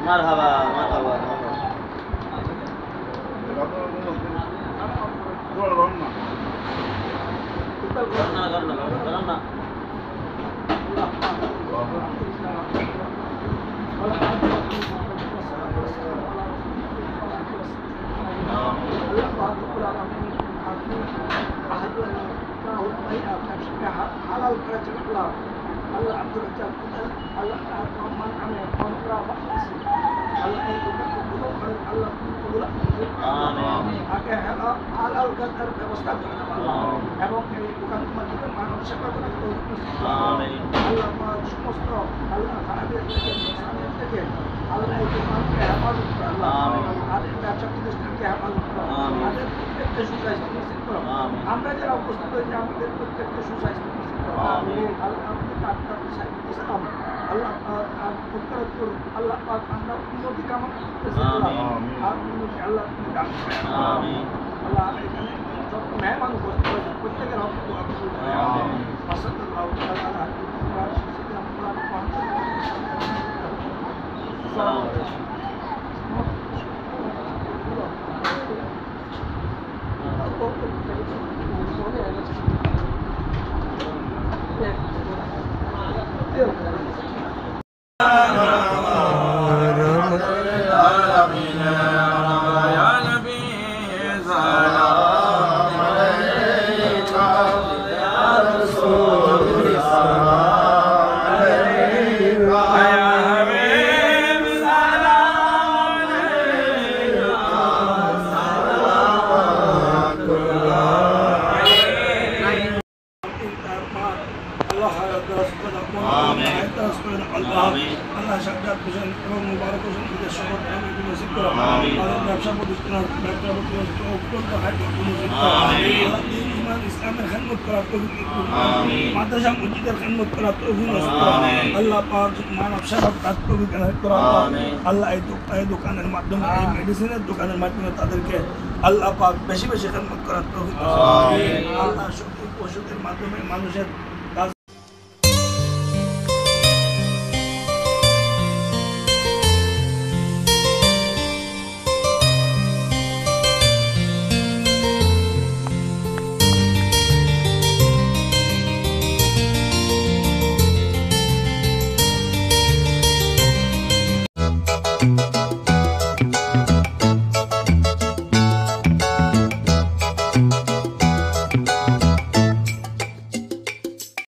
মারহাবা মারহাবা না halal kerajaan Allah Abdul Razak Allah Rahman Amin kontra vaksin Allah itu berguna Allah berguna amin agar halal kadar ব্যবস্থা করে Allah এবং এই bukan cuma juga মানব সেবা করে amin Allah সমস্ত Allah আমাদের থেকে Allah itu আমাকে হেফাজত করে Allah আমাদের ব্যবসা প্রতিষ্ঠানকে হেফাজত করে আমাদের প্রত্যেককে সুস্বাস্থ্য নিশ্চিত করো আমরা যারা উপস্থিত হয়েছি আমাদের প্রত্যেককে সুস্বাস্থ্য নিশ্চিত করো আল্লাহ আমাদের ডাক্তার ইসলাম আল্লাহ উত্তরোত্তর আল্লাহ পাক আমরা উন্নতি কামনা করতেছি আর উন্নতি আল্লাহ তুমি দান করেন আল্লাহ এখানে যত মেহমান উপস্থিত হয়েছে প্রত্যেকের হক দোয়া কবুল করে আমিন সাল্লাল্লাহু তাআলা Allah syakdat kusan এবং মুবারক কুsan বিদেশ সফর আমি তুমি নসিব করো আমাদের ব্যবসা প্রতিষ্ঠান ব্যবসা প্রতিষ্ঠান অত্যন্ত হাই তুমি নসিব করো আল্লাহ দিন ইমান ইসলামের খিদমত করার তৌফিক দান আমিন মাদ্রাসা মসজিদের খিদমত করার তৌফিক নসিব করো আল্লাহ পাক মানব সেবা কাজ তৌফিক দান করো আল্লাহ এই দোকানের মাধ্যমে এই মেডিসিনের দোকানের মাধ্যমে তাদেরকে আল্লাহ পাক বেশি বেশি খিদমত করার তৌফিক দান আল্লাহ ওষুধের মাধ্যমে মানুষের